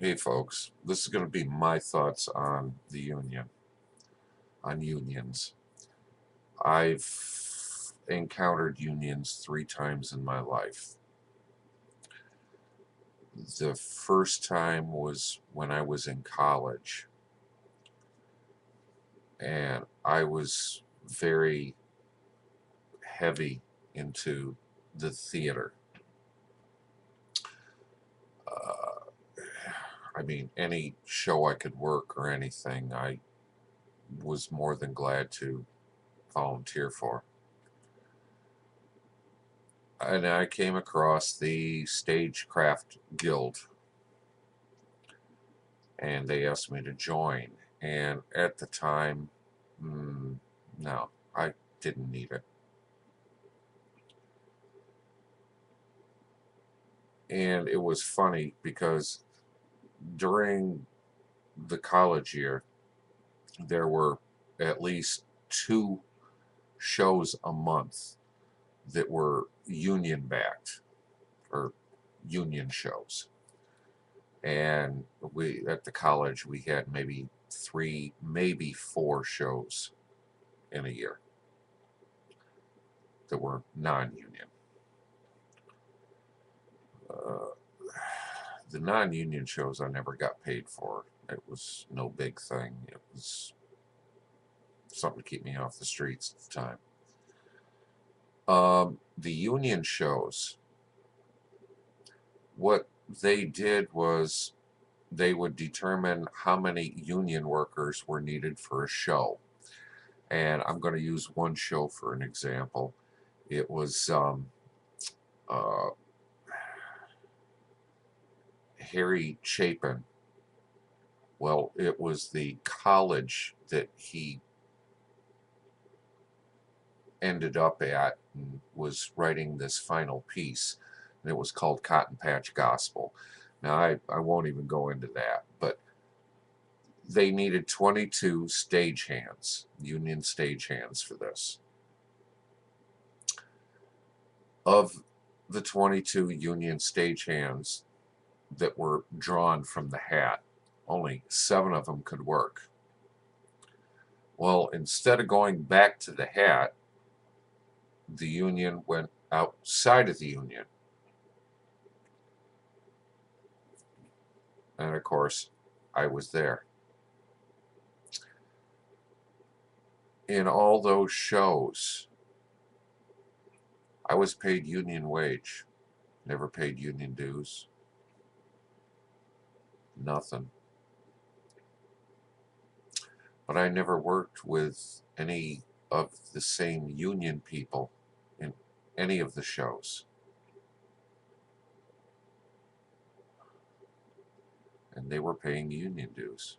Hey folks, this is going to be my thoughts on on unions. I've encountered unions 3 times in my life. The first time was when I was in college, and I was very heavy into the theater. Uh, I mean, any show I could work or anything, I was more than glad to volunteer for. And I came across the Stagecraft Guild, and they asked me to join. And at the time, mm, no, I didn't need it. And it was funny because during the college year, there were at least 2 shows a month that were union backed or union shows. And we at the college we had maybe 3, maybe 4 shows in a year that were non-union. Uh, the non-union shows I never got paid for. It was no big thing. It was something to keep me off the streets at the time. The union shows, what they did was they would determine how many union workers were needed for a show. And I'm going to use one show for an example. It was uh, Harry Chapin. Well, it was the college that he ended up at and was writing this final piece, and it was called Cotton Patch Gospel. Now, I won't even go into that, but they needed 22 stagehands, union stagehands for this. Of the 22 union stagehands that were drawn from the hat, only 7 of them could work. Well, instead of going back to the hat, the union went outside of the union. And of course, I was there. In all those shows, I was paid union wage, never paid union dues, nothing. But I never worked with any of the same union people in any of the shows. And they were paying union dues.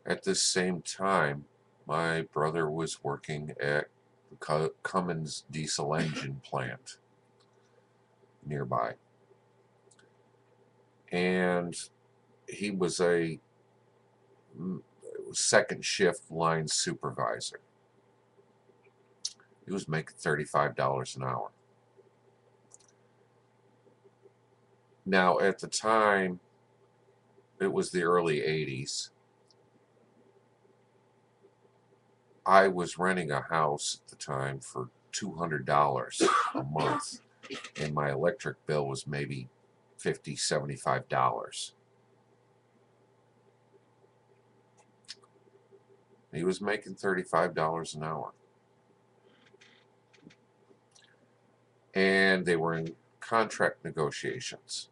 At this same time, my brother was working at the Cummins diesel engine plant nearby. And he was a second shift line supervisor. He was making $35 an hour. Now, at the time, it was the early 80s. I was renting a house at the time for $200 a month, and my electric bill was maybe $50, $75. He was making $35 an hour. And they were in contract negotiations.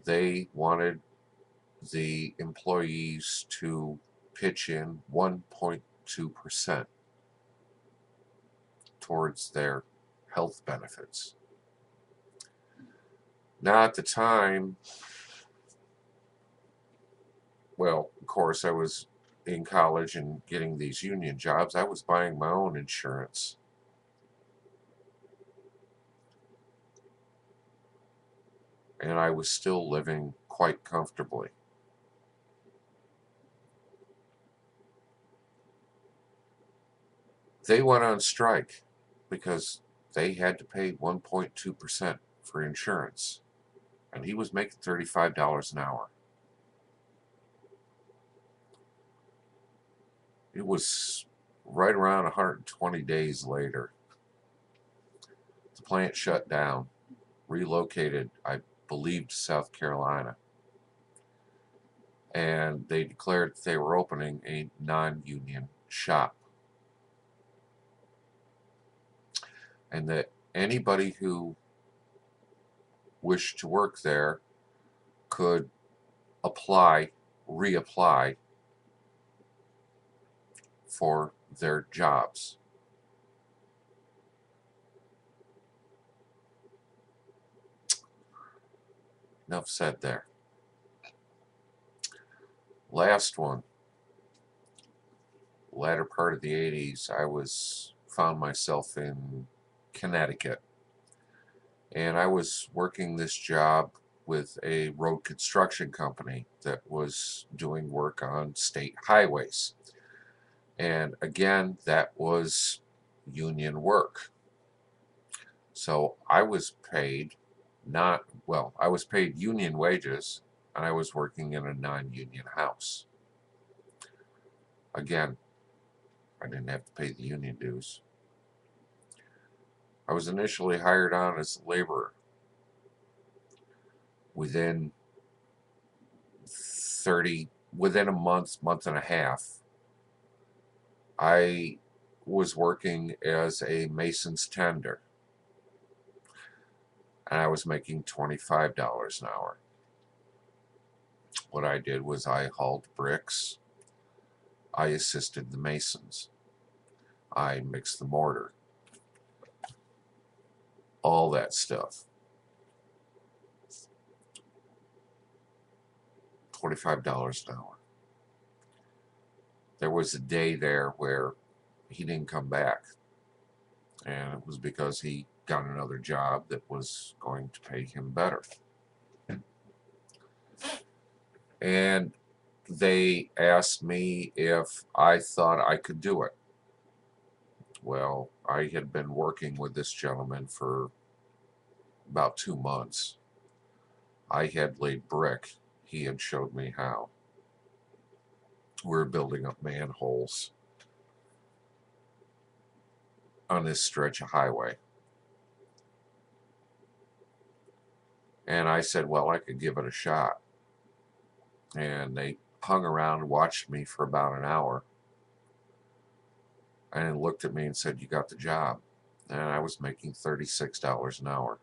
They wanted the employees to pitch in 1.2% towards their health benefits. Now, at the time, well, of course, I was in college and getting these union jobs. I was buying my own insurance. And I was still living quite comfortably. They went on strike because they had to pay 1.2% for insurance, and he was making $35 an hour. It was right around 120 days later. The plant shut down, relocated, I believe, to South Carolina. And they declared that they were opening a non-union shop. And that anybody who wished to work there could reapply for their jobs. Enough said there. Last one. Latter part of the 80s, I found myself in Connecticut. And I was working this job with a road construction company that was doing work on state highways. And again, that was union work. So I was paid I was paid union wages, and I was working in a non-union house. Again, I didn't have to pay the union dues. I was initially hired on as a laborer. Within a month and a half, I was working as a mason's tender, and I was making $25 an hour. What I did was I hauled bricks, I assisted the masons, I mixed the mortar, all that stuff. $25 an hour. There was a day there where he didn't come back, and it was because he got another job that was going to pay him better. And they asked me if I thought I could do it. Well, I had been working with this gentleman for about 2 months. I had laid brick. He had showed me how. We were building up manholes on this stretch of highway. And I said, well, I could give it a shot. And they hung around and watched me for about an hour, and looked at me and said, you got the job. And I was making $36 an hour,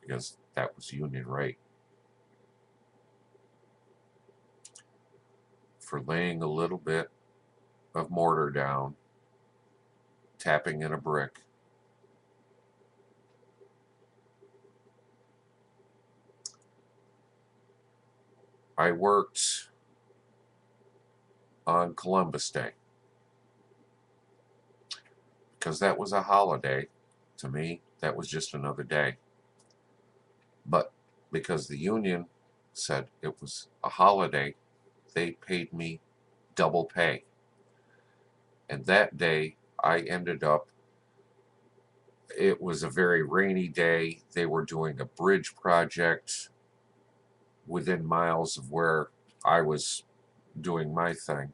because that was union rate. For laying a little bit of mortar down, tapping in a brick. I worked on Columbus Day, because that was a holiday. To me, that was just another day. But because the union said it was a holiday, they paid me double pay. And that day, I ended up, it was a very rainy day. They were doing a bridge project within miles of where I was doing my thing.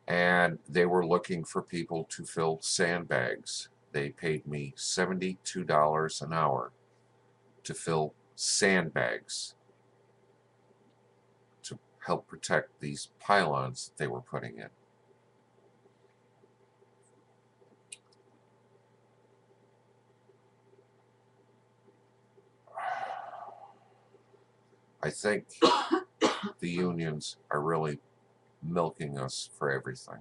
And they were looking for people to fill sandbags. They paid me $72 an hour to fill sandbags to help protect these pylons that they were putting in. I think the unions are really milking us for everything.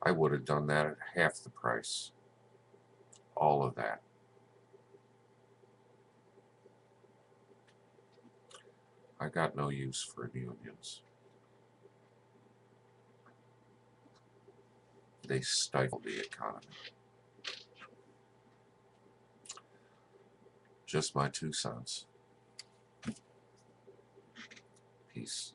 I would have done that at half the price. All of that. I got no use for the unions. They stifle the economy. Just my 2 cents. Peace.